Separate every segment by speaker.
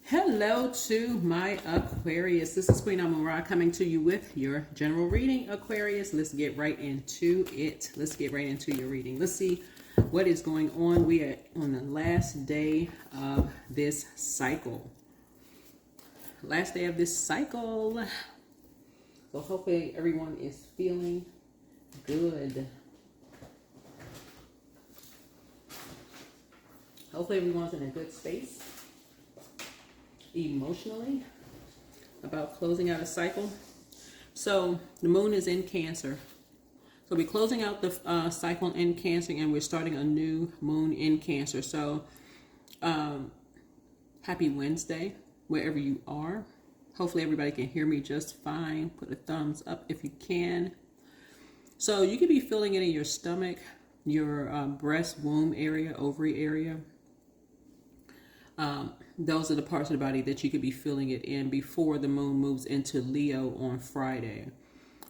Speaker 1: Hello to my Aquarius. This is Queen Amun Ra coming to you with your general reading, Aquarius. Let's get right into it. Let's get right into your reading. Let's see what is going on. We are on the last day of this cycle. Last day of this cycle. So hopefully everyone is feeling good. Hopefully everyone's in a good space emotionally about closing out a cycle. So the moon is in Cancer. So we're closing out the cycle in Cancer, and we're starting a new moon in Cancer. So happy Wednesday, wherever you are. Hopefully everybody can hear me just fine. Put a thumbs up if you can. So you could be feeling it in your stomach, your breast, womb area, ovary area. Those are the parts of the body that you could be feeling it in before the moon moves into Leo on Friday.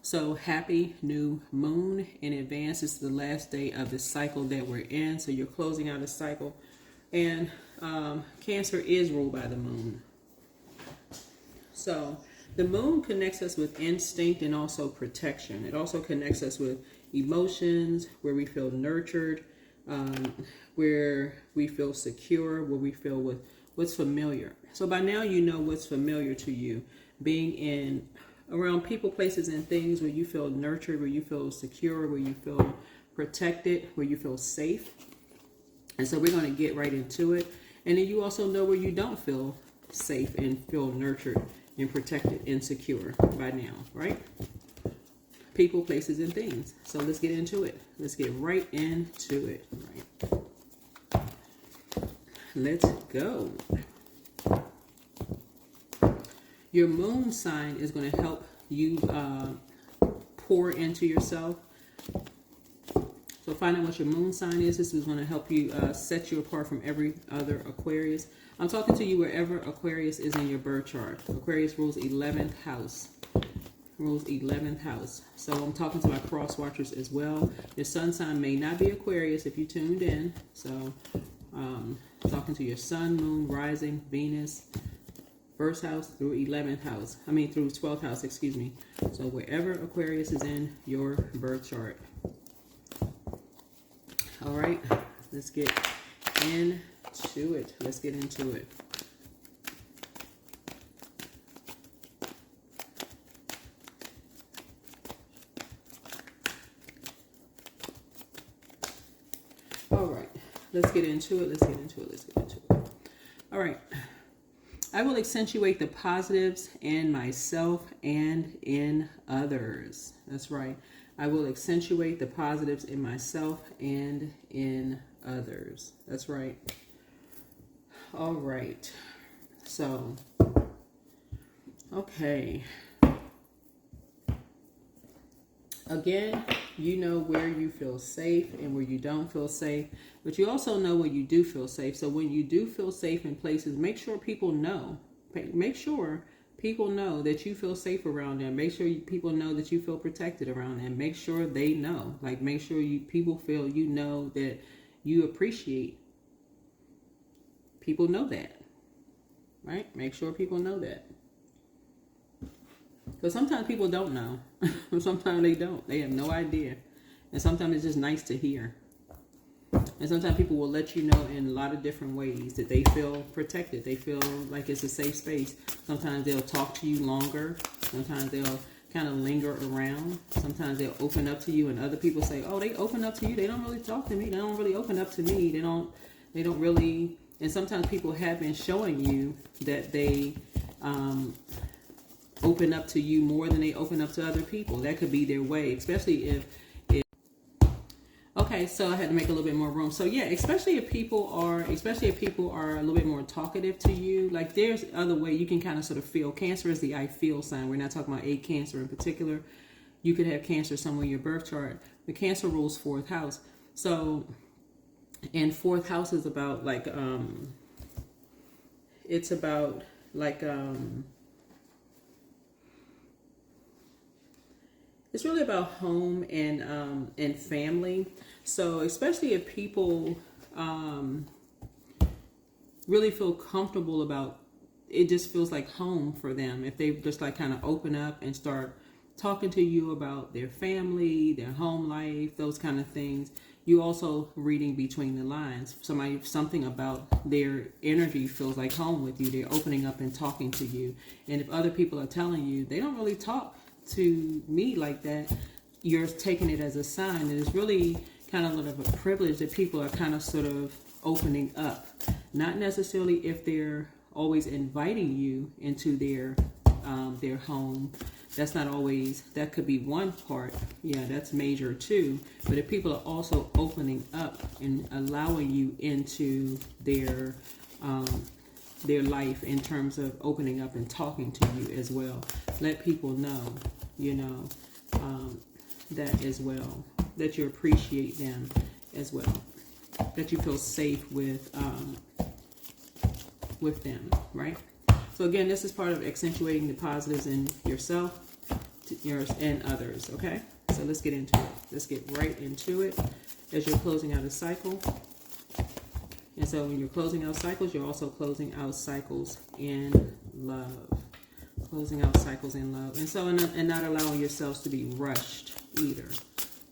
Speaker 1: So happy new moon in advance. This is the last day of the cycle that we're in. So you're closing out a cycle. And Cancer is ruled by the moon. So the moon connects us with instinct and also protection. It also connects us with emotions, where we feel nurtured, where we feel secure, where we feel with what's familiar. So by now you know what's familiar to you. Being in around people, places, and things where you feel nurtured, where you feel secure, where you feel protected, where you feel safe. And so we're going to get right into it. And then you also know where you don't feel safe and feel nurtured and protected and secure by now, right? People, places, and things. So let's get into it. Let's get right into it. Right. Let's go. Your moon sign is going to help you pour into yourself. So find out what your moon sign is. This is going to help you set you apart from every other Aquarius. I'm talking to you wherever Aquarius is in your birth chart. Aquarius rules 11th house. Rules 11th house. So I'm talking to my cross watchers as well. Your sun sign may not be Aquarius if you tuned in. So talking to your sun, moon, rising, Venus, first house through 11th house. Through 12th house, excuse me. So wherever Aquarius is in your birth chart. All right, let's get into it. Let's get into it. All right, let's get into it. Let's get into it. Let's get into it. All right. I will accentuate the positives in myself and in others. That's right. I will accentuate the positives in myself and in others. That's right. All right. So, okay. Again, you know where you feel safe and where you don't feel safe, but you also know where you do feel safe. So when you do feel safe in places, make sure people know. Make sure people know that you feel safe around them. Make sure people know that you feel protected around them. Make sure they know. Like, make sure people feel you know that you appreciate. People know that, right? Make sure people know that. Because sometimes people don't know. Sometimes they don't. They have no idea. And sometimes it's just nice to hear. And sometimes people will let you know in a lot of different ways that they feel protected. They feel like it's a safe space. Sometimes they'll talk to you longer. Sometimes they'll kind of linger around. Sometimes they'll open up to you, and other people say, oh, they open up to you. They don't really talk to me. They don't really open up to me. They don't really. And sometimes people have been showing you that they open up to you more than they open up to other people. That could be their way, especially if okay, so I had to make a little bit more room. So yeah, especially if people are a little bit more talkative to you. Like, there's other way you can kind of sort of feel. Cancer is the I feel sign. We're not talking about a Cancer in particular. You could have Cancer somewhere in your birth chart. The Cancer rules 4th house. So, and 4th house is about like it's about like it's really about home and family. So especially if people really feel comfortable about it just feels like home for them if they just like kind of open up and start talking to you about their family, their home life, those kind of things. You also reading between the lines. Something about their energy feels like home with you. They're opening up and talking to you. And if other people are telling you they don't really talk to me like that, you're taking it as a sign. And it's really kind of a privilege that people are kind of sort of opening up. Not necessarily if they're always inviting you into their home. That's not always, that could be one part. Yeah, that's major too. But if people are also opening up and allowing you into their life in terms of opening up and talking to you as well, let people know, that as well, that you appreciate them as well, that you feel safe with them, right? So again, this is part of accentuating the positives in yourself, yours, and others, okay? So let's get into it. Let's get right into it as you're closing out a cycle. And so when you're closing out cycles, you're also closing out cycles in love. Closing out cycles in love. And so, and not allowing yourselves to be rushed either.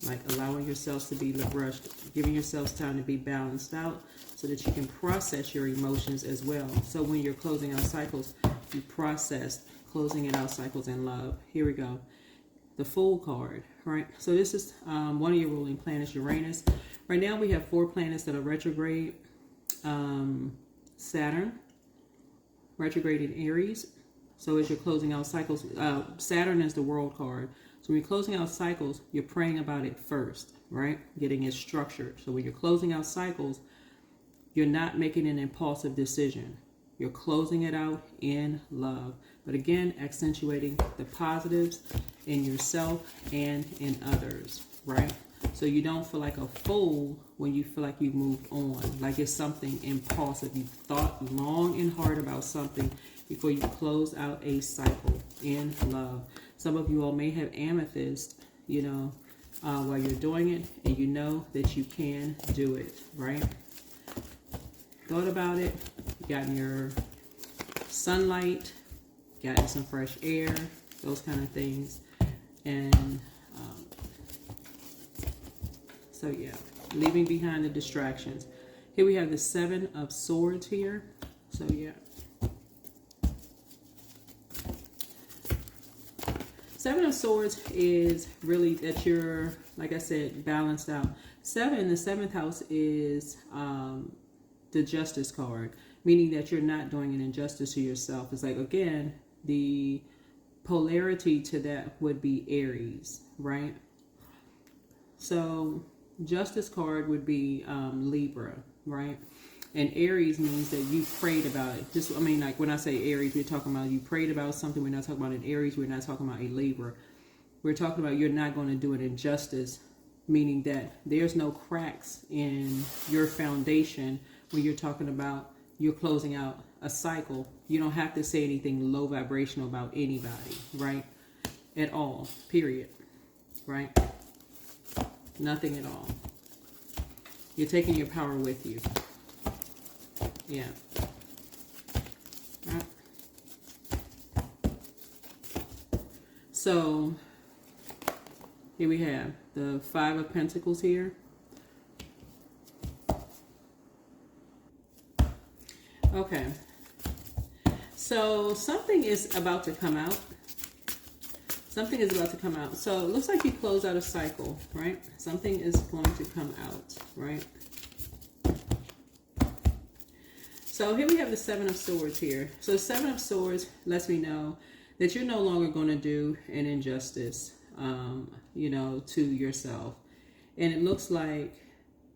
Speaker 1: Like allowing yourselves to be rushed, giving yourselves time to be balanced out so that you can process your emotions as well. So when you're closing out cycles, you process closing it out cycles in love. Here we go. The Fool card, right? So this is one of your ruling planets, Uranus. Right now we have 4 planets that are retrograde. Saturn, retrograde in Aries. So as you're closing out cycles, Saturn is the world card. So when you're closing out cycles, you're praying about it first, right? Getting it structured. So when you're closing out cycles, you're not making an impulsive decision. You're closing it out in love. But again, accentuating the positives in yourself and in others, right? So you don't feel like a fool when you feel like you've moved on. Like it's something impulsive. You thought long and hard about something before you close out a cycle in love. Some of you all may have amethyst, while you're doing it, and you know that you can do it, right? Thought about it, gotten your sunlight, gotten some fresh air, those kind of things. And so yeah, leaving behind the distractions. Here we have the 7 of Swords here. So yeah. 7 of Swords is really that you're, like I said, balanced out. 7, the 7th house is the Justice card, meaning that you're not doing an injustice to yourself. It's like, again, the polarity to that would be Aries, right? So Justice card would be Libra, right? And Aries means that you prayed about it. Like when I say Aries, we're talking about you prayed about something. We're not talking about an Aries. We're not talking about a Libra. We're talking about you're not going to do an injustice, meaning that there's no cracks in your foundation when you're talking about you're closing out a cycle. You don't have to say anything low vibrational about anybody, right? At all, period, right? Nothing at all. You're taking your power with you. Yeah. Right. So here we have the 5 of Pentacles here. Okay. So something is about to come out. Something is about to come out. So it looks like you close out a cycle, right? Something is going to come out, right? So here we have the 7 of Swords here. So the 7 of Swords lets me know that you're no longer going to do an injustice, to yourself. And it looks like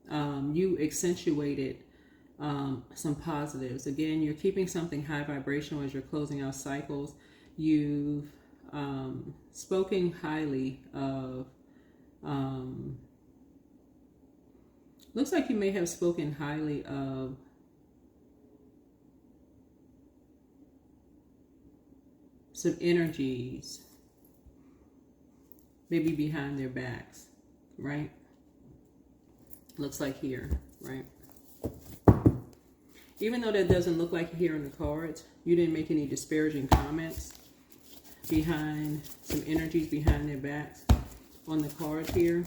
Speaker 1: you accentuated some positives. Again, you're keeping something high vibrational as you're closing out cycles. You've spoken highly of, looks like you may have spoken highly of some energies, maybe behind their backs, right? Looks like here, right? Even though that doesn't look like it here in the cards, you didn't make any disparaging comments behind some energies behind their backs on the cards here.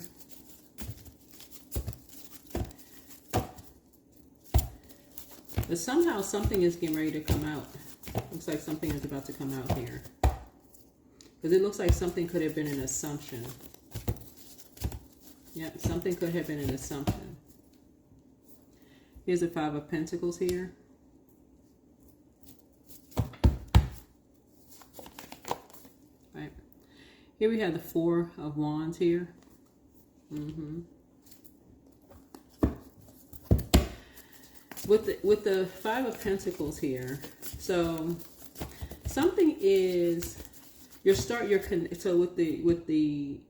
Speaker 1: But somehow something is getting ready to come out. Looks like something is about to come out here. Because it looks like something could have been an assumption. Yeah, something could have been an assumption. Here's the Five of Pentacles here. Right. Here we have the Four of Wands here. With the Five of Pentacles here, so something is so with the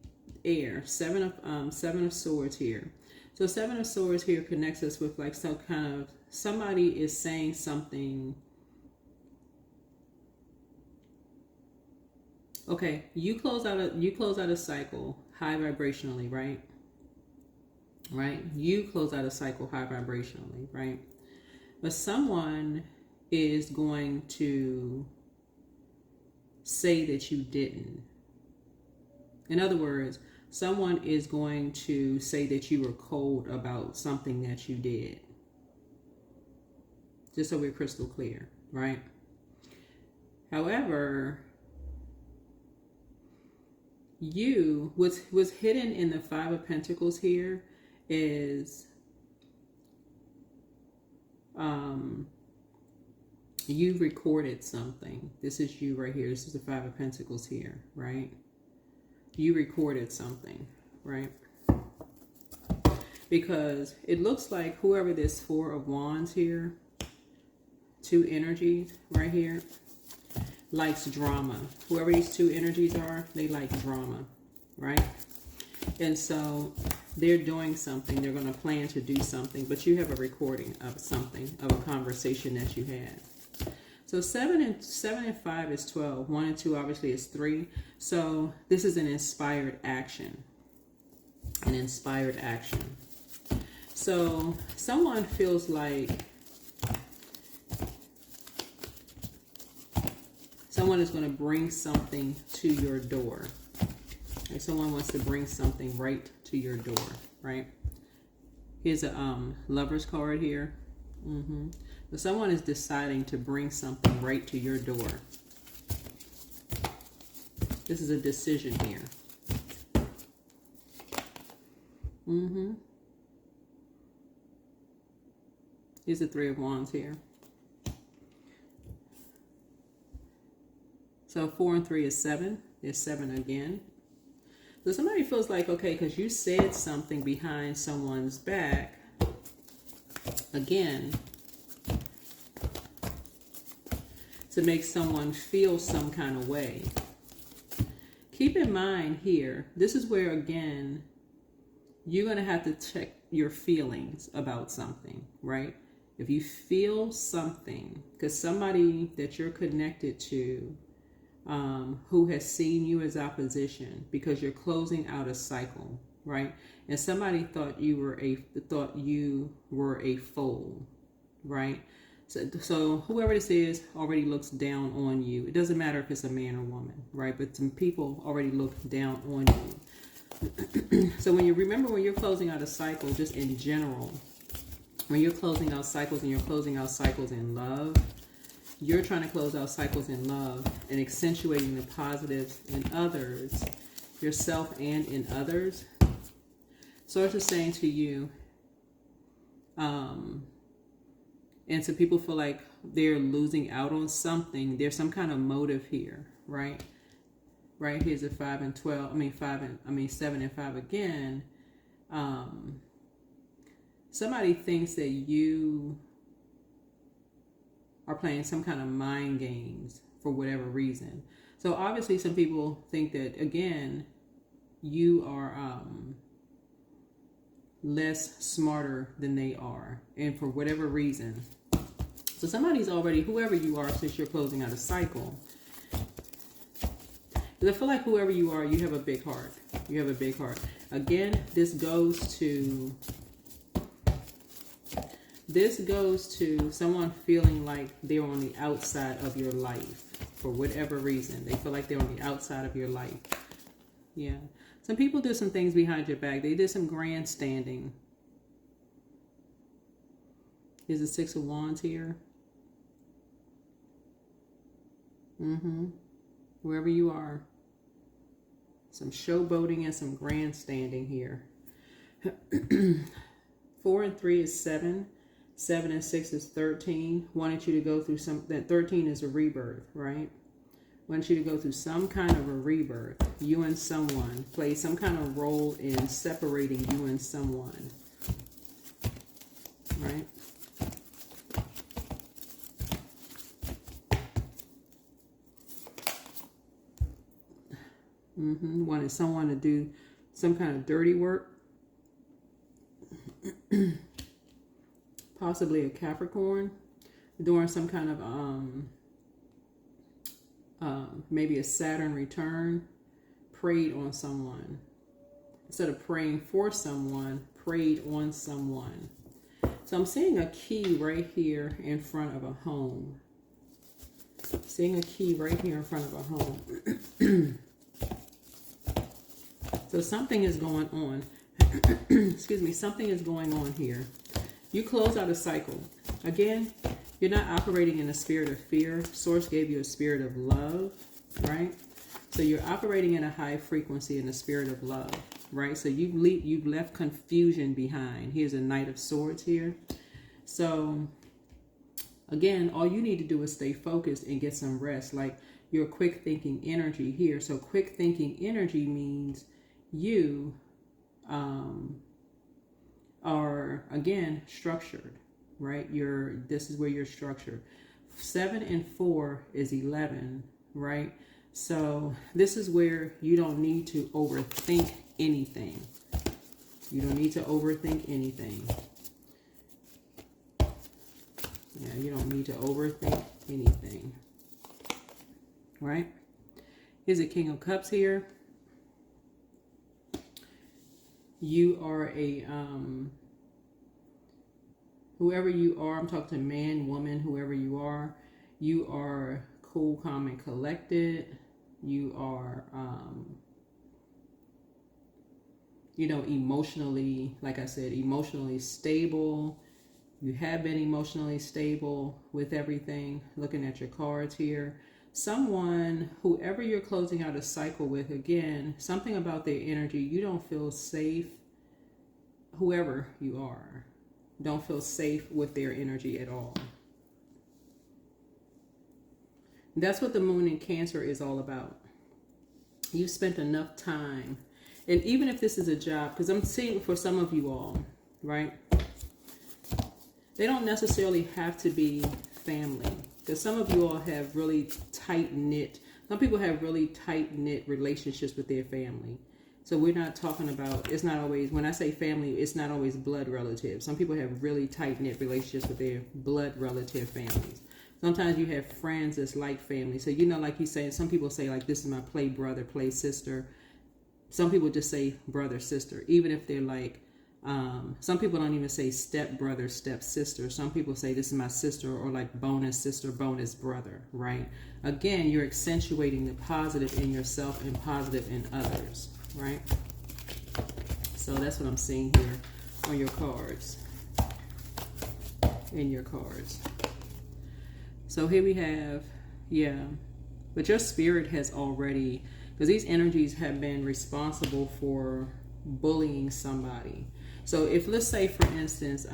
Speaker 1: air, Seven of Swords here. So Seven of Swords here connects us with like some kind of, somebody is saying something. Okay, you close out a cycle high vibrationally, right? Right? You close out a cycle high vibrationally, right? But someone is going to say that you didn't. In other words, someone is going to say that you were cold about something that you did. Just so we're crystal clear, right? However, what's hidden in the Five of Pentacles here is you recorded something. This is you right here. This is the Five of Pentacles here, right? You recorded something, right? Because it looks like whoever this Four of Wands here, two energies right here, likes drama. Whoever these two energies are, they like drama, right? And so they're doing something. They're going to plan to do something, but you have a recording of something, of a conversation that you had. So 7 and 5 is 12. 1 and 2 obviously is 3. So this is an inspired action. An inspired action. So someone feels like someone is going to bring something to your door. Like someone wants to bring something right to your door, right? Here's a Lover's card here. So someone is deciding to bring something right to your door. This is a decision here. Here's the Three of Wands here. So 4 and 3 is 7. There's 7 again. So somebody feels like, okay, because you said something behind someone's back, again, to make someone feel some kind of way. Keep in mind here, this is where, again, you're going to have to check your feelings about something, right? If you feel something, because somebody that you're connected to who has seen you as opposition because you're closing out a cycle, right? And somebody thought you were a fool, right? So whoever this is already looks down on you. It doesn't matter if it's a man or woman, right? But some people already look down on you. So when you're closing out a cycle, just in general, when you're closing out cycles and you're closing out cycles in love, you're trying to close out cycles in love and accentuating the positives in others, yourself and in others. So it's just saying to you, and so people feel like they're losing out on something. There's some kind of motive here, right? Right, here's a 5 and 12. 7 and 5 again. Somebody thinks that you are playing some kind of mind games for whatever reason. So obviously some people think that, again, you are less smarter than they are, and for whatever reason. So somebody's already, whoever you are, since you're closing out a cycle, because I feel like whoever you are, you have a big heart. You have a big heart. Again, this goes to This goes to someone feeling like they're on the outside of your life for whatever reason. They feel like they're on the outside of your life. Yeah. Some people do some things behind your back. They did some grandstanding. Here's the Six of Wands here. Wherever you are. Some showboating and some grandstanding here. 4 and 3 is 7. 7 and 6 is 13. Wanted you to go through that 13 is a rebirth, right? Wanted you to go through some kind of a rebirth. You and someone play some kind of role in separating you and someone, right? Wanted someone to do some kind of dirty work. Possibly a Capricorn doing some kind of maybe a Saturn return. Preyed on someone. Instead of praying for someone, preyed on someone. So I'm seeing a key right here in front of a home. Seeing a key right here in front of a home. So something is going on. Excuse me, something is going on here. You close out a cycle. Again, you're not operating in a spirit of fear. Source gave you a spirit of love, right? So you're operating in a high frequency in the spirit of love, right? So you've left confusion behind. Here's a Knight of Swords here. So again, all you need to do is stay focused and get some rest. Like your quick thinking energy here. So quick thinking energy means you are, again, structured, right? This is where you're structured. 7 and 4 is 11, right? So this is where you don't need to overthink anything. You don't need to overthink anything. Yeah, you don't need to overthink anything, right? Here's a King of Cups here. You are a, whoever you are, I'm talking to man, woman, whoever you are cool, calm, and collected. You are, emotionally, like I said, emotionally stable. You have been emotionally stable with everything. Looking at your cards here. Someone, whoever you're closing out a cycle with, again, something about their energy, you don't feel safe. Whoever you are, don't feel safe with their energy at all. That's what the moon in Cancer is all about. You've spent enough time. And even if this is a job, because I'm seeing for some of you all, right? They don't necessarily have to be family. Because some of you all have really tight-knit, some people have really tight-knit relationships with their family. So we're not talking about, it's not always, when I say family, it's not always blood relatives. Some people have really tight-knit relationships with their blood relative families. Sometimes you have friends that's like family. So, like you say, some people say, like, this is my play brother, play sister. Some people just say brother, sister, even if they're like, some people don't even say step brother, step sister. Some people say this is my sister, or like bonus sister, bonus brother, right? Again, you're accentuating the positive in yourself and positive in others, right? So that's what I'm seeing here on your cards, in your cards. So here we have, but your spirit has already, because these energies have been responsible for bullying somebody. So if, let's say, for instance,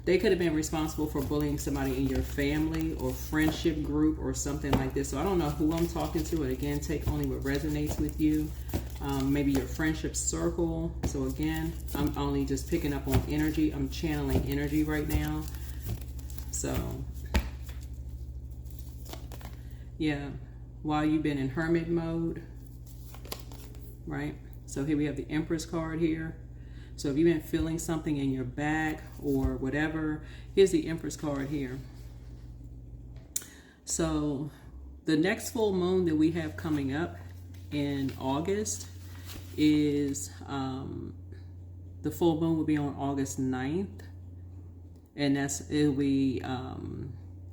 Speaker 1: they could have been responsible for bullying somebody in your family or friendship group or something like this. So I don't know who I'm talking to. And again, take only what resonates with you. Maybe your friendship circle. So again, I'm only just picking up on energy. I'm channeling energy right now. So, yeah, while you've been in hermit mode, right? So here we have the Empress card here. So if you've been feeling something in your back or whatever, here's the Empress card here. So the next full moon that we have coming up in August is, the full moon will be on August 9th. and it'll be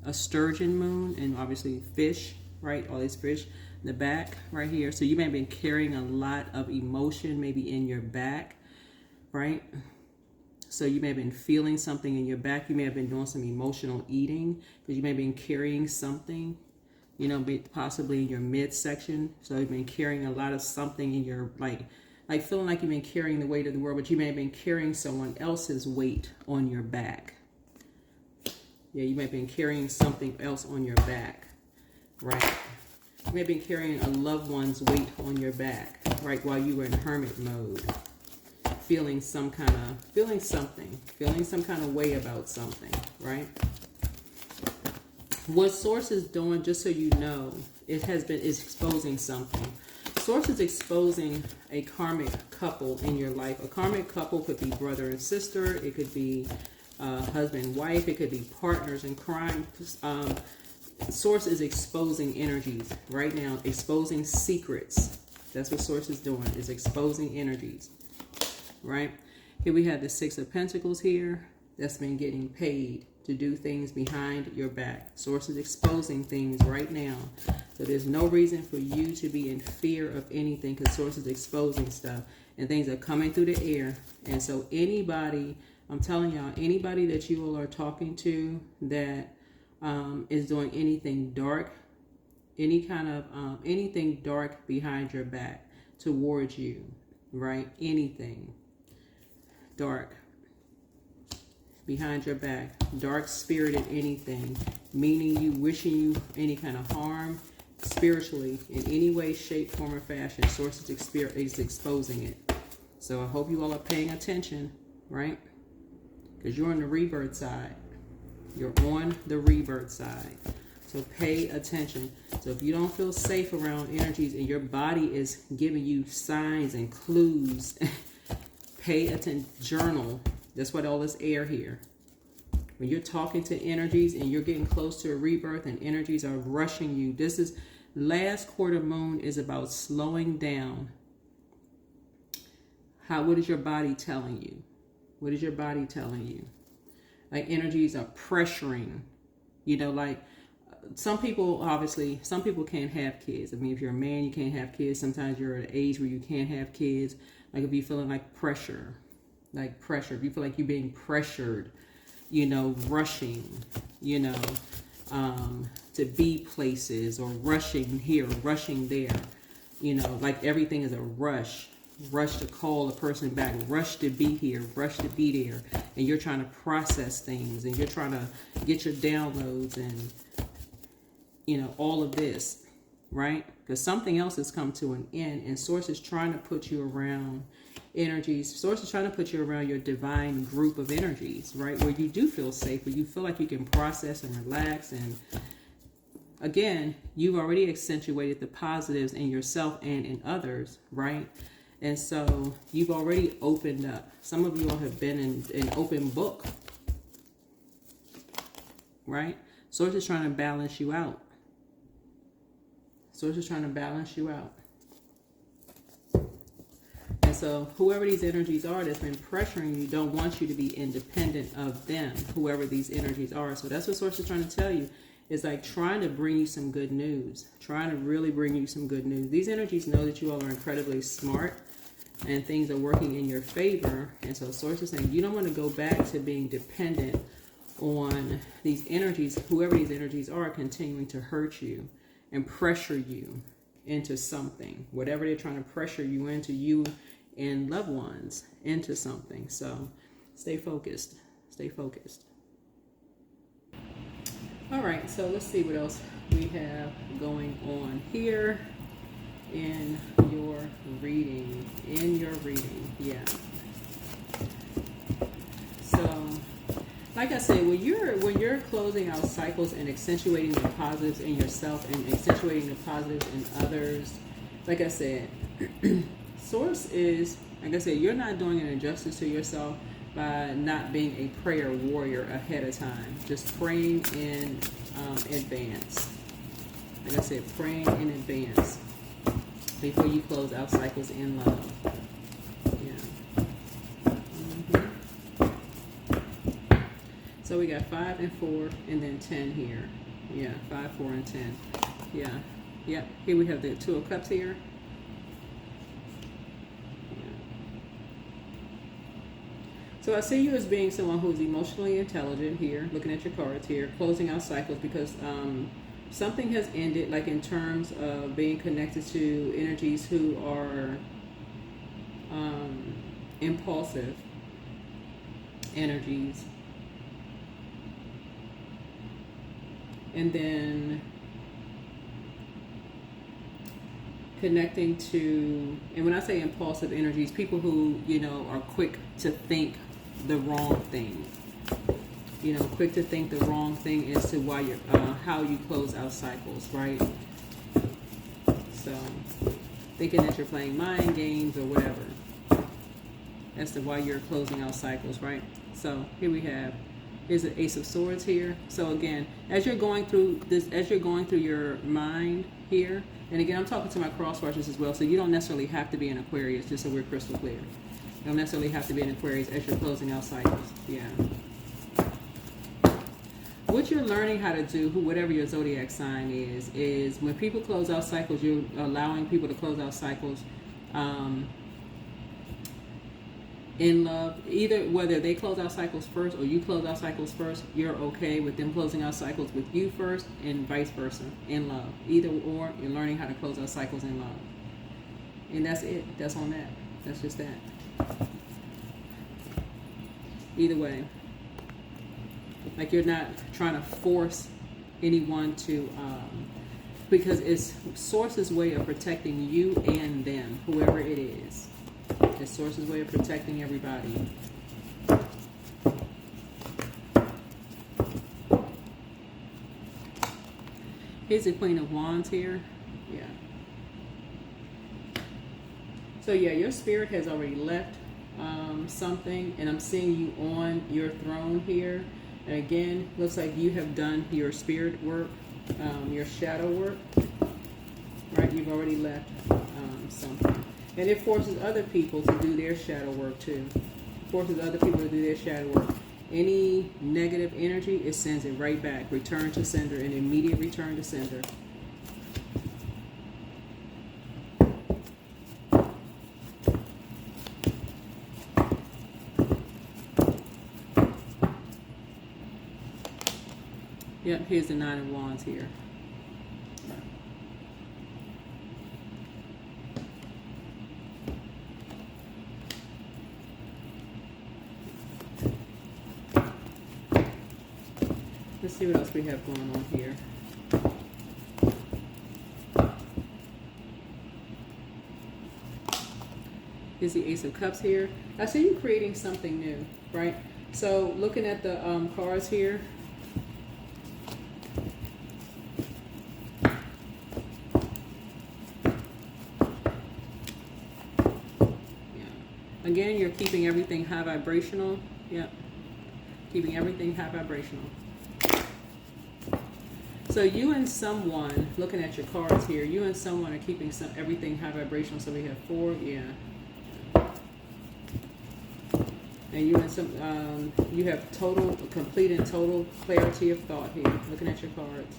Speaker 1: a sturgeon moon, and obviously fish, right? All these fish in the back right here. So you may have been carrying a lot of emotion maybe in your back, right? So you may have been feeling something in your back. You may have been doing some emotional eating because you may have been carrying something, you know, possibly in your midsection. So you've been carrying a lot of something in your, like feeling like you've been carrying the weight of the world, but you may have been carrying someone else's weight on your back. Yeah, you may have been carrying something else on your back, right? You may have been carrying a loved one's weight on your back, right, while you were in hermit mode. Feeling some kind of way about something, right? What Source is doing, just so you know, is exposing something. Source is exposing a karmic couple in your life. A karmic couple could be brother and sister. It could be husband and wife. It could be partners in crime. Source is exposing energies right now, exposing secrets. That's what Source is doing, is exposing energies, right? Here we have the Six of Pentacles here. That's been getting paid to do things behind your back. Source is exposing things right now. So there's no reason for you to be in fear of anything, because Source is exposing stuff and things are coming through the air. And so anybody, I'm telling y'all, anybody that you all are talking to that is doing anything dark, any kind of anything dark behind your back towards you, right? Anything dark behind your back, dark spirited anything, meaning you, wishing you any kind of harm spiritually in any way, shape, form, or fashion. Source is exposing it. So I hope you all are paying attention, right? Because you're on the rebirth side. You're on the rebirth side. So pay attention. So if you don't feel safe around energies and your body is giving you signs and clues, pay attention. Journal. That's what all this air here. When you're talking to energies and you're getting close to a rebirth and energies are rushing you, this is last quarter moon is about slowing down. What is your body telling you? What is your body telling you? Like energies are pressuring, you know, like some people can't have kids. I mean, if you're a man, you can't have kids. Sometimes you're at an age where you can't have kids. Like if you're feeling like pressure, if you feel like you're being pressured, you know, rushing, you know, to be places, or rushing here, rushing there, you know, like everything is a rush to call a person back, rush to be here, rush to be there, and you're trying to process things, and you're trying to get your downloads, and you know, all of this, right? Because something else has come to an end, and Source is trying to put you around energies. Source is trying to put you around your divine group of energies, right? Where you do feel safe, where you feel like you can process and relax. And again, you've already accentuated the positives in yourself and in others, right? And so you've already opened up. Some of you all have been in an open book, right? Source is trying to balance you out. Source is trying to balance you out. And so whoever these energies are that's been pressuring you don't want you to be independent of them, whoever these energies are. So that's what Source is trying to tell you. It's like trying to bring you some good news. Trying to really bring you some good news. These energies know that you all are incredibly smart and things are working in your favor. And so Source is saying you don't want to go back to being dependent on these energies, whoever these energies are, continuing to hurt you and pressure you into something. Whatever they're trying to pressure you into, you and loved ones into something. So stay focused. Stay focused. All right, so let's see what else we have going on here in your reading. Yeah. So, like I said, when you're closing out cycles and accentuating the positives in yourself and accentuating the positives in others, like I said, Source is, like I said, you're not doing an injustice to yourself by not being a prayer warrior ahead of time. Just praying in advance. Like I said, praying in advance before you close out cycles in love. Yeah. So So we got 5 and 4 and then 10 here. Yeah, 5, 4, and 10. Yeah. Yep. Here we have the 2 of Cups here. So I see you as being someone who's emotionally intelligent here, looking at your cards here, closing out cycles because something has ended, like in terms of being connected to energies who are impulsive energies. And then connecting to, and when I say impulsive energies, people who, you know, are quick to think the wrong thing. You know, quick to think the wrong thing as to why you're, how you close out cycles, right? So, thinking that you're playing mind games or whatever as to why you're closing out cycles, right? So here we have, here's an Ace of Swords here. So again, as you're going through this, as you're going through your mind here, and again, I'm talking to my cross watchers as well, so you don't necessarily have to be an Aquarius, just so we're crystal clear. You don't necessarily have to be an Aquarius as you're closing out cycles. Yeah. What you're learning how to do, whatever your zodiac sign is when people close out cycles, you're allowing people to close out cycles in love. Either whether they close out cycles first or you close out cycles first, you're okay with them closing out cycles with you first, and vice versa in love. Either or, you're learning how to close out cycles in love. And that's it. That's on that. That's just that. Either way. Like you're not trying to force anyone to, because it's Source's way of protecting you and them, whoever it is. It's Source's way of protecting everybody. Here's the Queen of Wands here. Yeah. So yeah, your spirit has already left something, and I'm seeing you on your throne here. And again, looks like you have done your spirit work, your shadow work, right? You've already left something. And it forces other people to do their shadow work too. It forces other people to do their shadow work. Any negative energy, it sends it right back. Return to sender, an immediate return to sender. Yep, here's the Nine of Wands here. Let's see what else we have going on here. Here's the Ace of Cups here. I see you creating something new, right? So looking at the cards here, again, you're keeping everything high vibrational. Yep. Keeping everything high vibrational. So you and someone, looking at your cards here, you and someone are keeping everything high vibrational. So we have 4, yeah. And you and some, you have complete and total clarity of thought here, looking at your cards.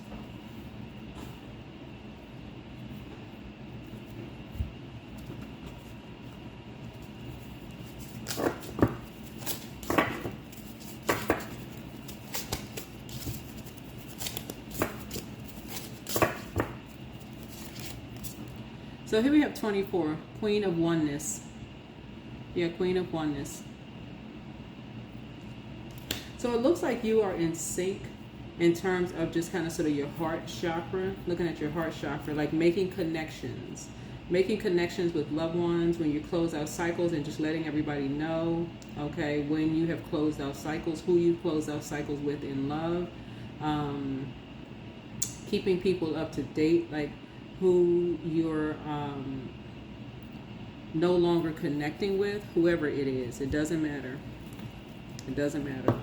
Speaker 1: So here we have 24, Queen of Oneness. Yeah, Queen of Oneness. So it looks like you are in sync in terms of just kind of sort of your heart chakra, looking at your heart chakra, like making connections with loved ones when you close out cycles, and just letting everybody know, okay, when you have closed out cycles, who you closed out cycles with in love, keeping people up to date, like who you're no longer connecting with, whoever it is. It doesn't matter. It doesn't matter.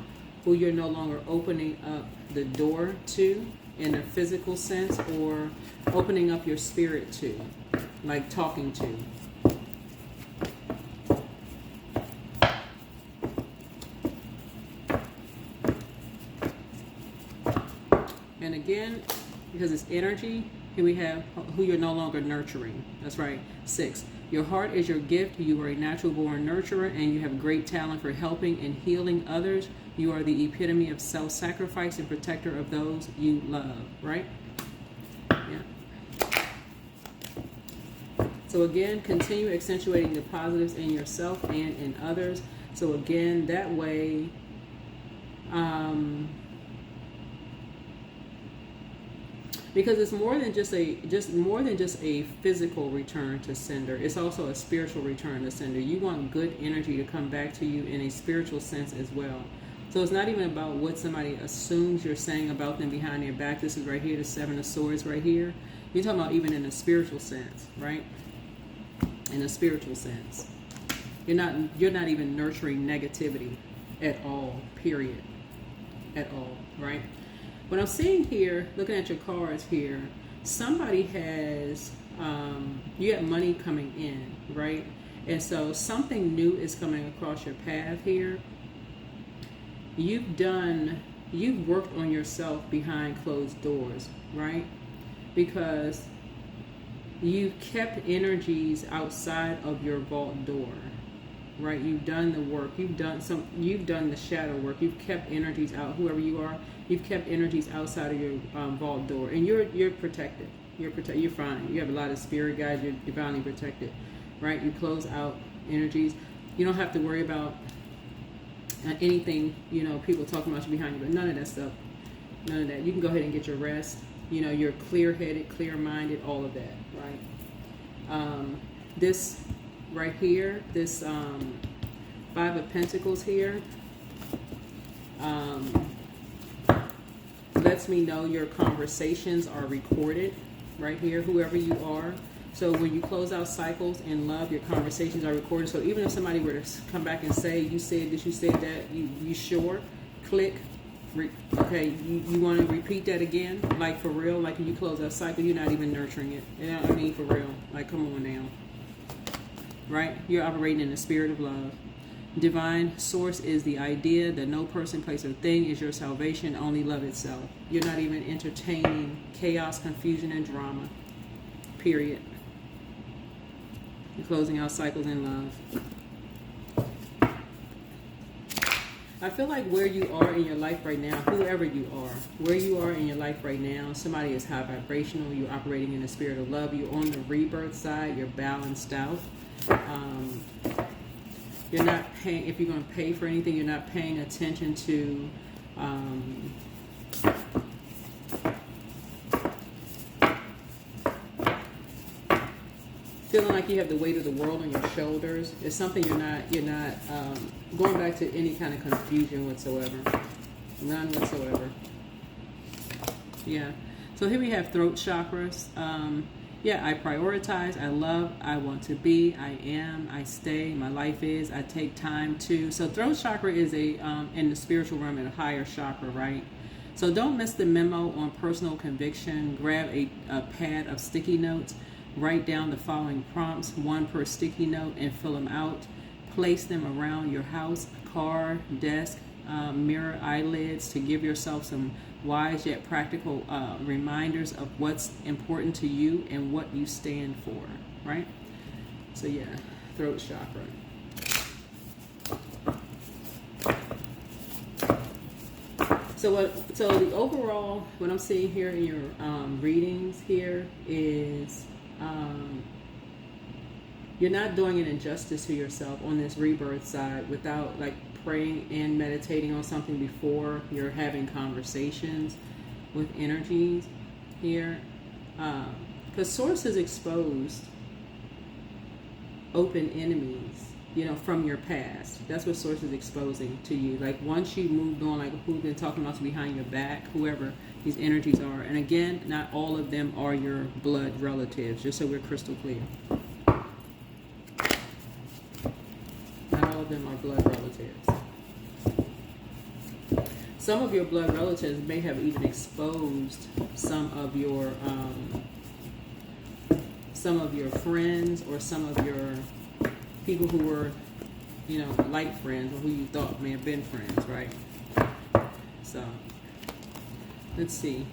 Speaker 1: Who you're no longer opening up the door to in a physical sense, or opening up your spirit to, like talking to. again, because it's energy, here we have who you're no longer nurturing. That's right. 6. Your heart is your gift. You are a natural born nurturer, and you have great talent for helping and healing others. You are the epitome of self-sacrifice and protector of those you love, right? Yeah. So again, continue accentuating the positives in yourself and in others. So again, that way, because it's more than just a physical return to sender. It's also a spiritual return to sender. You want good energy to come back to you in a spiritual sense as well. So it's not even about what somebody assumes you're saying about them behind their back. This is right here, the 7 of Swords right here. You're talking about even in a spiritual sense, right? In a spiritual sense. You're not even nurturing negativity at all, period. At all, right? What I'm seeing here, looking at your cards here, somebody has, you have money coming in, right? And so something new is coming across your path here. You've worked on yourself behind closed doors, right? Because you kept energies outside of your vault door, right? You've done the work. You've done the shadow work. You've kept energies out. Whoever you are, you've kept energies outside of your vault door, and you're protected. You're fine. You have a lot of spirit guides. You're divinely protected, right? You close out energies. You don't have to worry about anything, people talking about you behind you, but none of that stuff. None of that. You can go ahead and get your rest. You're clear-headed, clear-minded, all of that, right? This right here, this 5 of Pentacles here, lets me know your conversations are recorded right here, whoever you are. So when you close out cycles in love, your conversations are recorded. So even if somebody were to come back and say, you said this, you said that, you sure? Click. Okay, you want to repeat that again? Like for real? Like when you close out cycle, you're not even nurturing it. You know what I mean? For real. Like, come on now. Right? You're operating in the spirit of love. Divine source is the idea that no person, place, or thing is your salvation, only love itself. You're not even entertaining chaos, confusion, and drama. Period. You're closing out cycles in love. I feel like where you are in your life right now, whoever you are, where you are in your life right now, somebody is high vibrational, you're operating in the spirit of love, you're on the rebirth side, you're balanced out. You're not paying, if you're going to pay for anything, you're not paying attention to feeling like you have the weight of the world on your shoulders. It's something you're not going back to any kind of confusion whatsoever. None whatsoever. Yeah. So here we have throat chakras. Yeah, I prioritize, I love, I want to be, I am, I stay, my life is, I take time to. So throat chakra is in the spiritual realm, a higher chakra, right? So don't miss the memo on personal conviction. Grab a pad of sticky notes. Write down the following prompts, 1 per sticky note, and fill them out. Place them around your house, car, desk, mirror, eyelids to give yourself some wise yet practical reminders of what's important to you and what you stand for, right? So yeah, throat chakra. So the overall, what I'm seeing here in your readings here is you're not doing an injustice to yourself on this rebirth side without like praying and meditating on something before you're having conversations with energies here. Because Source has exposed open enemies, from your past. That's what Source is exposing to you. Like once you moved on, like who's been talking about you behind your back, whoever these energies are. And again, not all of them are your blood relatives, just so we're crystal clear. Not all of them are blood relatives. Some of your blood relatives may have even exposed some of your friends or some of your people who were, like friends or who you thought may have been friends, right? So, let's see.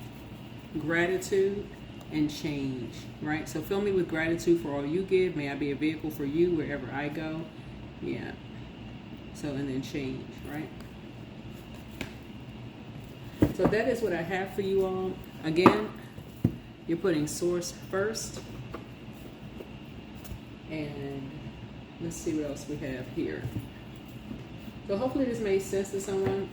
Speaker 1: gratitude, and change, right? So fill me with gratitude for all you give. May I be a vehicle for you wherever I go. Yeah. So, and then change, right? So that is what I have for you all. Again, you're putting source first. And let's see what else we have here. So hopefully this made sense to someone.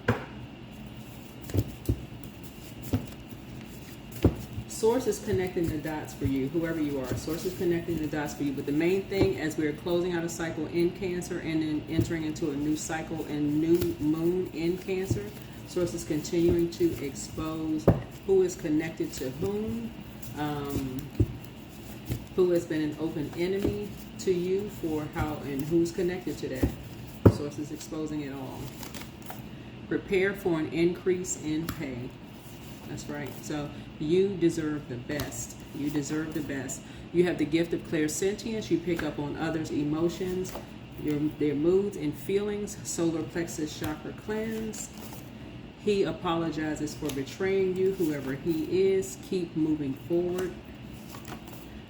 Speaker 1: Source is connecting the dots for you, whoever you are. Source is connecting the dots for you. But the main thing, as we're closing out a cycle in Cancer and then entering into a new cycle and new moon in Cancer, Source is continuing to expose who is connected to whom, who has been an open enemy to you for how and who's connected to that. Source is exposing it all. Prepare for an increase in pay. That's right. So you deserve the best. You deserve the best. You have the gift of clairsentience. You pick up on others' emotions, their moods and feelings. Solar plexus chakra cleanse. He apologizes for betraying you, whoever he is. Keep moving forward.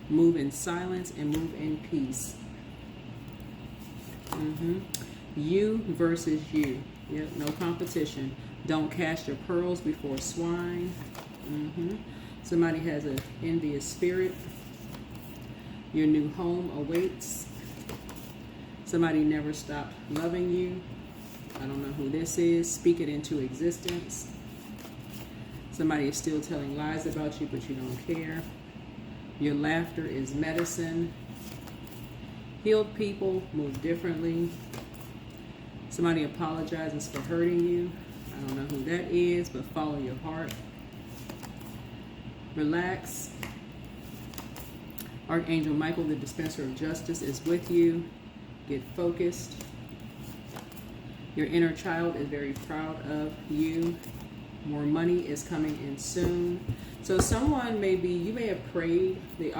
Speaker 1: Move in silence and move in peace. You versus you. Yep, no competition. Don't cast your pearls before swine. Somebody has an envious spirit. Your new home awaits. Somebody never stopped loving you. I don't know who this is. Speak it into existence. Somebody is still telling lies about you, but you don't care. Your laughter is medicine. Healed people move differently. Somebody apologizes for hurting you. I don't know who that is, but follow your heart. Relax. Archangel Michael, the dispenser of justice, is with you. Get focused. Your inner child is very proud of you. More money is coming in soon. So someone you may have prayed. The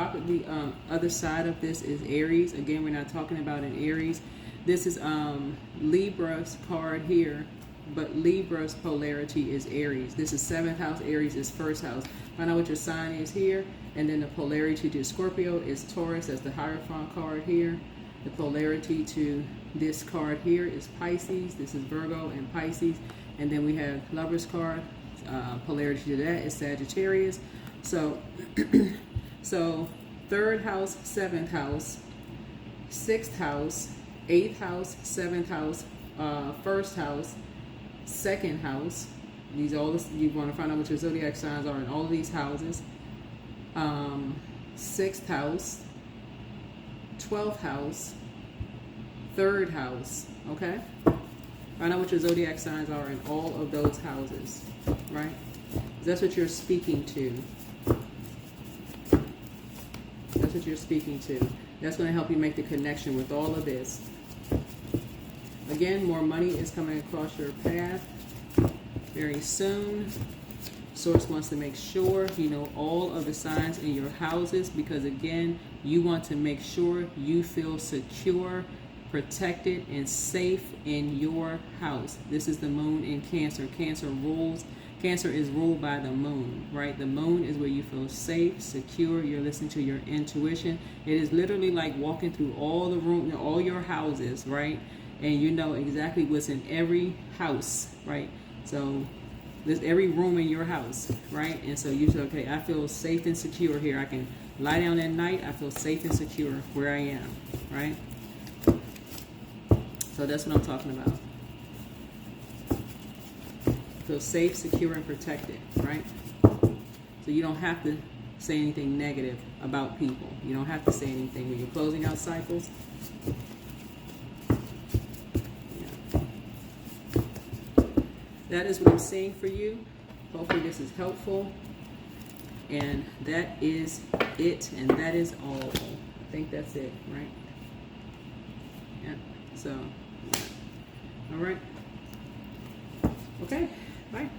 Speaker 1: other side of this is Aries. Again, we're not talking about an Aries. This is Libra's card here, but Libra's polarity is Aries. This is 7th house. Aries is 1st house. Find out what your sign is here. And then the polarity to Scorpio is Taurus. That's the Hierophant card here. The polarity to this card here is Pisces. This is Virgo and Pisces. And then we have Lover's card. Polarity to that is Sagittarius. So, so 3rd house, 7th house, 6th house, 8th house, 7th house, 1st house, 2nd house. These all this, you want to find out what your zodiac signs are in all of these houses. 6th house, 12th house, 3rd house. Okay. Find out what your zodiac signs are in all of those houses, right? That's what you're speaking to. That's what you're speaking to. That's going to help you make the connection with all of this. Again, more money is coming across your path very soon. Source wants to make sure you know all of the signs in your houses, because again, you want to make sure you feel secure, protected, and safe in your house. This is the moon in Cancer. Cancer is ruled by the moon, right? The moon is where you feel safe, secure. You're listening to your intuition. It is literally like walking through all the room, all your houses, right? And you know exactly what's in every house, right? So there's every room in your house, right? And so you say, okay, I feel safe and secure here. I can lie down at night. I feel safe and secure where I am, right? So that's what I'm talking about. Feel safe, secure, and protected, right? So you don't have to say anything negative about people. You don't have to say anything when you're closing out cycles. Yeah. That is what I'm saying for you. Hopefully this is helpful. And that is it, and that is all. I think that's it, right? Yeah, so, yeah. All right. Okay, bye.